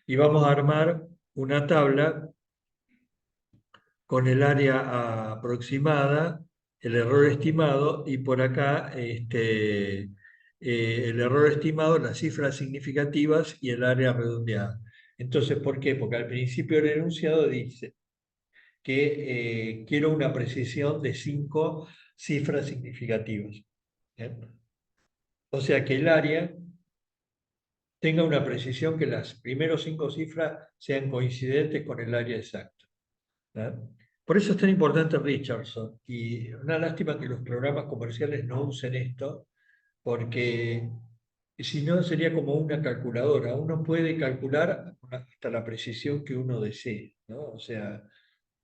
Y vamos a armar una tabla con el área aproximada, el error estimado, y por acá el error estimado, las cifras significativas y el área redondeada. Entonces, ¿por qué? Porque al principio del enunciado dice que quiero una precisión de 5 cifras significativas. ¿Bien? O sea que el área tenga una precisión que las primeras 5 cifras sean coincidentes con el área exacta. ¿No? Por eso es tan importante Richardson. Y una lástima que los programas comerciales no usen esto, porque si no sería como una calculadora. Uno puede calcular hasta la precisión que uno desee, ¿no? O sea,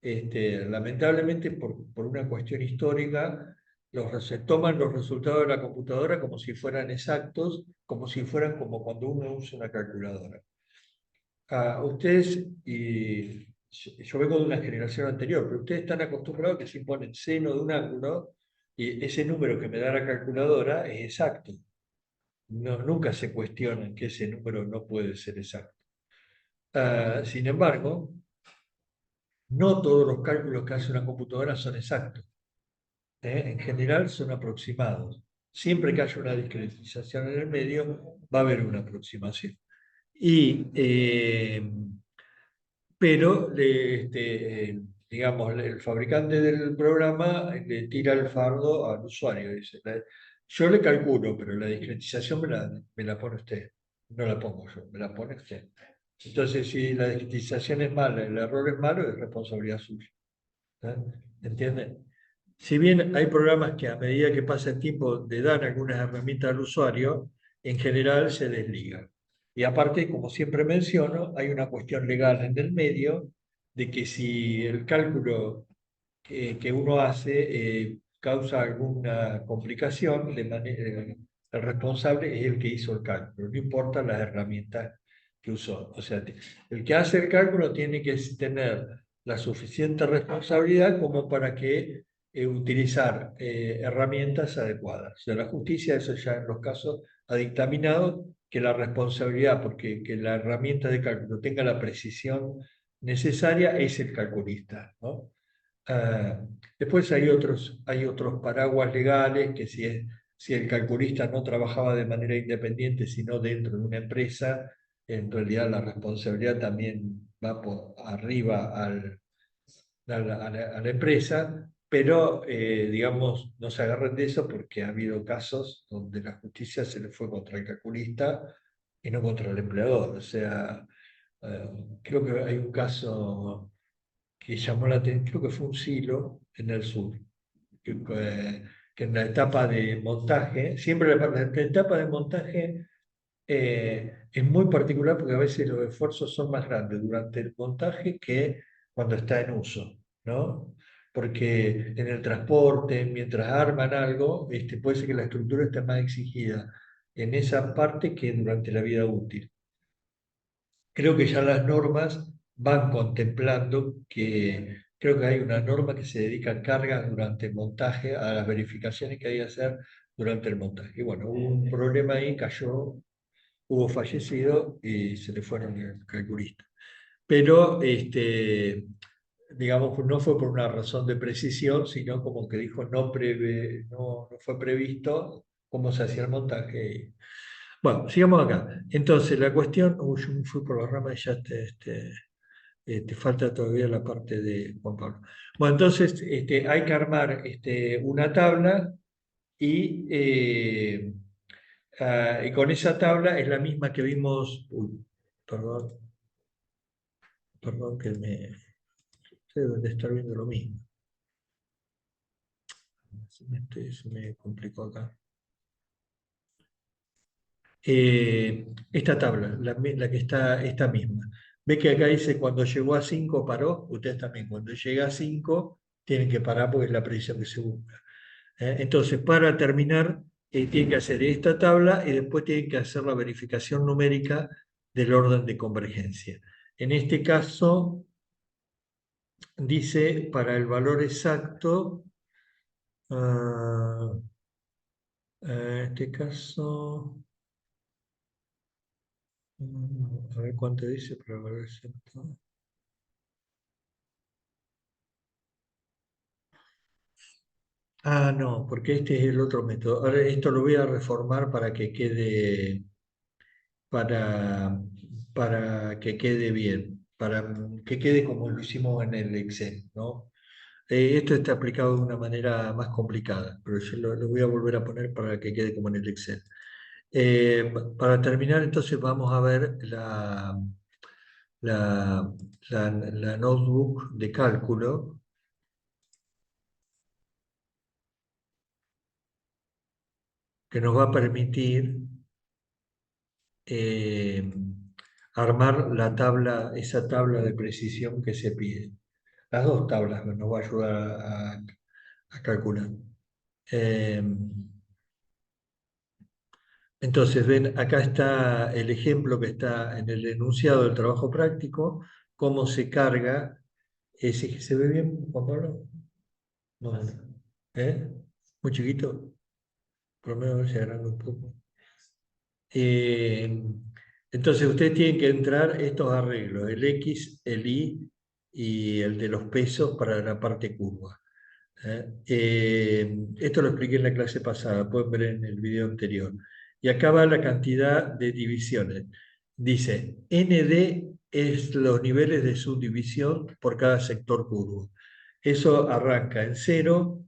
lamentablemente por una cuestión histórica, se toman los resultados de la computadora como si fueran exactos, como si fueran como cuando uno usa una calculadora. Ustedes, y yo vengo de una generación anterior, pero ustedes están acostumbrados a que si ponen seno de un ángulo, y ese número que me da la calculadora es exacto. No, nunca se cuestionan que ese número no puede ser exacto. Sin embargo, no todos los cálculos que hace una computadora son exactos. En general son aproximados. Siempre que haya una discretización en el medio, va a haber una aproximación. Pero digamos, el fabricante del programa le tira el fardo al usuario. Dice, yo le calculo, pero la discretización me la pone usted. No la pongo yo, me la pone usted. Entonces, si la discretización es mala, el error es malo, es responsabilidad suya. ¿Entienden? Si bien hay programas que a medida que pasa el tiempo le dan algunas herramientas al usuario, en general se desligan. Y aparte, como siempre menciono, hay una cuestión legal en el medio de que si el cálculo que uno hace causa alguna complicación, el responsable es el que hizo el cálculo, no importa las herramientas que usó. O sea, el que hace el cálculo tiene que tener la suficiente responsabilidad como para que utilizar herramientas adecuadas. De la justicia, eso ya en los casos ha dictaminado que la responsabilidad, porque que la herramienta de cálculo tenga la precisión necesaria, es el calculista, ¿no? Después hay otros paraguas legales que si el calculista no trabajaba de manera independiente, sino dentro de una empresa, en realidad la responsabilidad también va por arriba a la empresa, pero digamos, no se agarren de eso porque ha habido casos donde la justicia se le fue contra el calculista y no contra el empleador. O sea, creo que hay un caso que llamó la atención, creo que fue un silo en el sur, que en la etapa de montaje, siempre la etapa de montaje es muy particular porque a veces los esfuerzos son más grandes durante el montaje que cuando está en uso, ¿no? Porque en el transporte, mientras arman algo, puede ser que la estructura esté más exigida en esa parte que durante la vida útil. Creo que ya las normas van contemplando creo que hay una norma que se dedica a cargas durante el montaje, a las verificaciones que hay que hacer durante el montaje. Y bueno, hubo un problema ahí, cayó, hubo fallecido y se le fueron el calculista. Pero, digamos, no fue por una razón de precisión, sino como que dijo no fue previsto cómo se hacía el montaje. Bueno, sigamos acá. Entonces, la cuestión, yo me fui por la rama y ya te falta todavía la parte de Juan Pablo. Bueno, entonces hay que armar una tabla y, y con esa tabla es la misma que vimos. Uy, perdón, perdón que ustedes deben de estar viendo lo mismo. Se me complicó acá. Esta tabla, la que está esta misma. Ve que acá dice cuando llegó a 5 paró, ustedes también, cuando llega a 5 tienen que parar porque es la precisión que se busca. Entonces, para terminar, tienen que hacer esta tabla y después tienen que hacer la verificación numérica del orden de convergencia. En este caso, dice para el valor exacto, en este caso, a ver cuánto dice para el valor exacto. Ah, no, porque este es el otro método. Ahora esto lo voy a reformar para, para que quede bien, para que quede como lo hicimos en el Excel, ¿no? Esto está aplicado de una manera más complicada, pero yo lo voy a volver a poner para que quede como en el Excel. Para terminar, entonces vamos a ver la, la notebook de cálculo que nos va a permitir eh, armar la tabla, esa tabla de precisión que se pide. Las dos tablas nos va a ayudar a calcular. Eh, entonces, ven, acá está el ejemplo que está en el enunciado del trabajo práctico, cómo se carga. ¿Se ve bien, Juan Pablo? No, no. ¿Eh? Muy chiquito, por lo menos a ver si agranda un poco. Eh, entonces ustedes tienen que entrar estos arreglos, el X, el Y y el de los pesos para la parte curva. Esto lo expliqué en la clase pasada, pueden ver en el video anterior. Y acá va la cantidad de divisiones. Dice, ND es los niveles de subdivisión por cada sector curvo. Eso arranca en 0,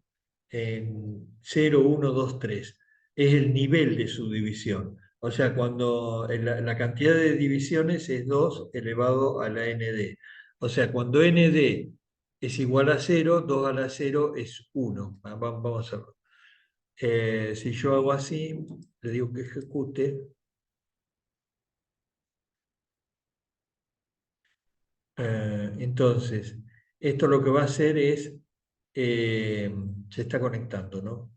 1, 2, 3. Es el nivel de subdivisión. O sea, cuando la cantidad de divisiones es 2 elevado a la ND. O sea, cuando ND es igual a 0, 2 a la 0 es 1. Vamos a hacerlo. Si yo hago así, le digo que ejecute. Entonces, esto lo que va a hacer es, se está conectando, ¿no?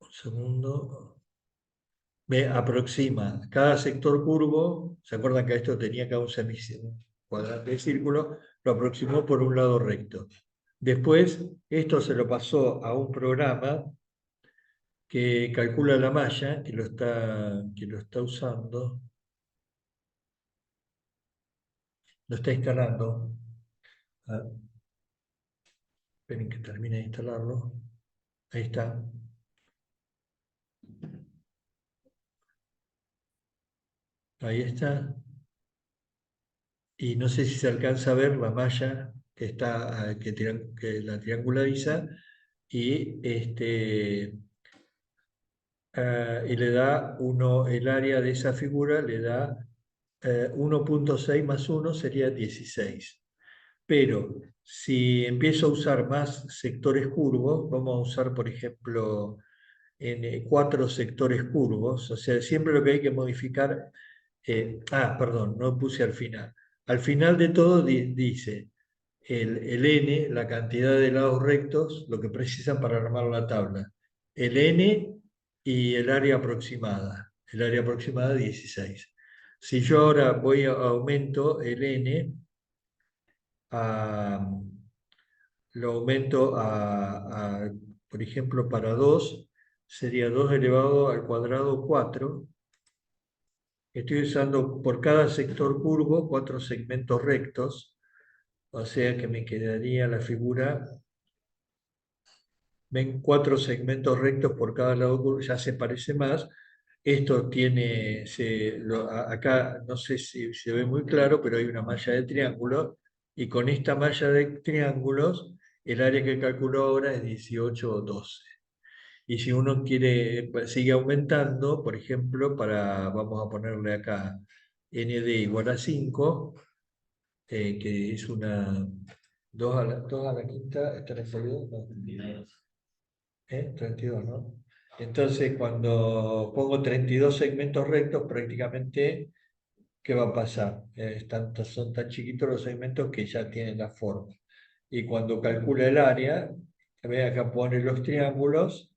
Un segundo. Me aproxima cada sector curvo. ¿Se acuerdan que esto tenía acá un cuadrante de círculo? Lo aproximó por un lado recto. Después, esto se lo pasó a un programa que calcula la malla, que lo está usando, lo está instalando. Ah, esperen que termine de instalarlo. Ahí está. Ahí está. Y no sé si se alcanza a ver la malla que está, que la triangulariza y le da el área de esa figura le da 1.6 más 1 sería 16. Pero si empiezo a usar más sectores curvos, vamos a usar, por ejemplo, en 4 sectores curvos, o sea, siempre lo que hay que modificar, perdón, no puse al final. Al final de todo dice el n, la cantidad de lados rectos, lo que precisa para armar la tabla. El n y el área aproximada. El área aproximada 16. Si yo ahora aumento el n, a, lo aumento por ejemplo, para 2, sería 2 elevado al cuadrado 4. Estoy usando por cada sector curvo 4 segmentos rectos. O sea que me quedaría la figura, ven 4 segmentos rectos por cada lado, ya se parece más. Esto tiene, acá no sé si se ve muy claro, pero hay una malla de triángulos, y con esta malla de triángulos, el área que calculo ahora es 18 o 12. Y si uno quiere, pues, sigue aumentando, por ejemplo, vamos a ponerle acá nd igual a 5, que es una 2 a la quinta, 32, no, 32, ¿no? Entonces, cuando pongo 32 segmentos rectos, prácticamente, ¿qué va a pasar? Son tan chiquitos los segmentos que ya tienen la forma. Y cuando calcula el área, ve acá pone los triángulos,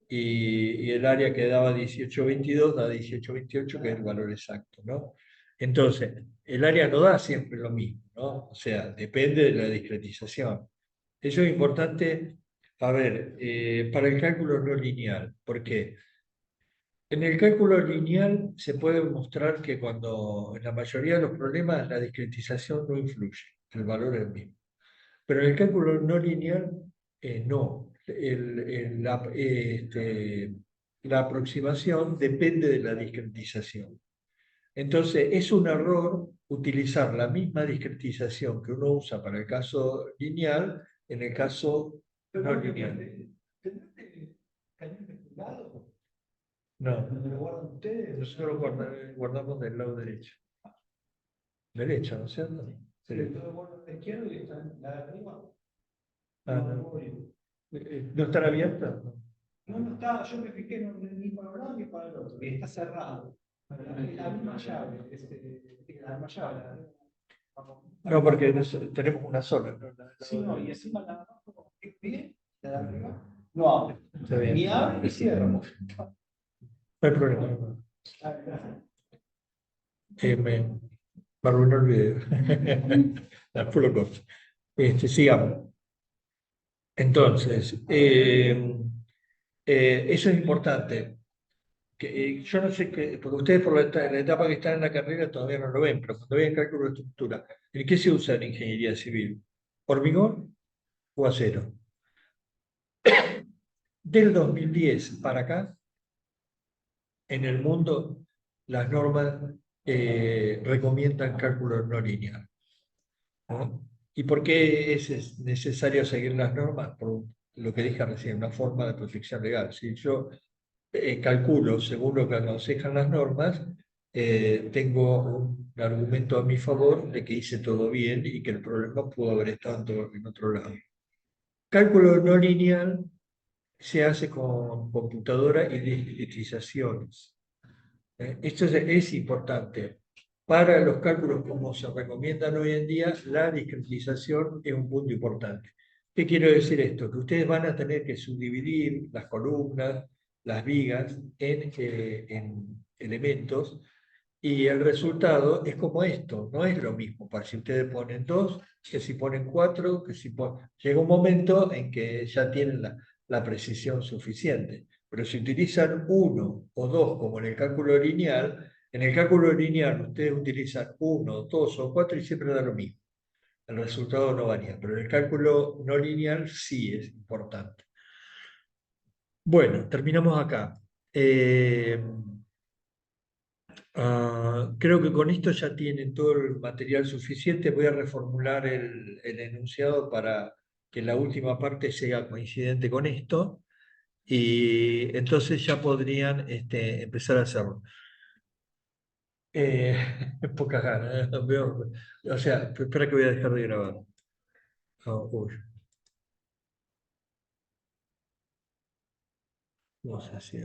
y el área que daba 18,22 da 18,28, que es el valor exacto, ¿no? Entonces, el área no da siempre lo mismo, ¿no? O sea, depende de la discretización. Eso es importante, a ver, para el cálculo no lineal. ¿Por qué? En el cálculo lineal se puede mostrar que cuando en la mayoría de los problemas la discretización no influye, el valor es el mismo. Pero en el cálculo no lineal, no. La aproximación depende de la discretización. Entonces, es un error utilizar la misma discretización que uno usa para el caso lineal en el caso no lineal. ¿Tendrán cañón de juzgado? No, ¿Dónde lo guardan ustedes? nosotros lo guardamos del lado derecho. Derecho, ¿no es cierto? Sí, Sí. yo lo guardo a la izquierda y está la de arriba. Ah, no. ¿No estará abierta? No, no está, yo me fijé ni para un lado ni para el otro, y está cerrado. La misma llave, la misma llave. No, porque tenemos una sola, ¿no? Sí, no, y encima la de abajo es bien, la de arriba no abre. Está bien. Ni abre ni cierra. No hay problema. No. Me arruinó el video. Después lo corto. Sigamos. Entonces, eso es importante. Yo no sé qué, porque ustedes por la etapa que están en la carrera todavía no lo ven, pero cuando vean cálculo de estructura, ¿en qué se usa en ingeniería civil? ¿Hormigón o acero? Del 2010 para acá, en el mundo, las normas recomiendan cálculo no lineal, ¿no? ¿Y por qué es necesario seguir las normas? Por lo que dije recién, una forma de protección legal. Si yo calculo según lo que aconsejan las normas, tengo un argumento a mi favor de que hice todo bien y que el problema pudo haber estado en otro lado. Cálculo no lineal se hace con computadora y discretizaciones. Esto es importante. Para los cálculos como se recomiendan hoy en día, la discretización es un punto importante. ¿Qué quiero decir esto? Que ustedes van a tener que subdividir las columnas, las vigas, en elementos, y el resultado es como esto, no es lo mismo. Para si ustedes ponen 2, que si ponen 4, que si ponen... Llega un momento en que ya tienen la precisión suficiente. Pero si utilizan 1 o 2, como en el cálculo lineal ustedes utilizan 1, 2 o 4 y siempre da lo mismo. El resultado no varía, pero en el cálculo no lineal sí es importante. Bueno, terminamos acá. Creo que con esto ya tienen todo el material suficiente. Voy a reformular el enunciado para que la última parte sea coincidente con esto, y entonces ya podrían empezar a hacerlo. Pocas ganas, o sea, espera que voy a dejar de grabar. Uy, no sé si...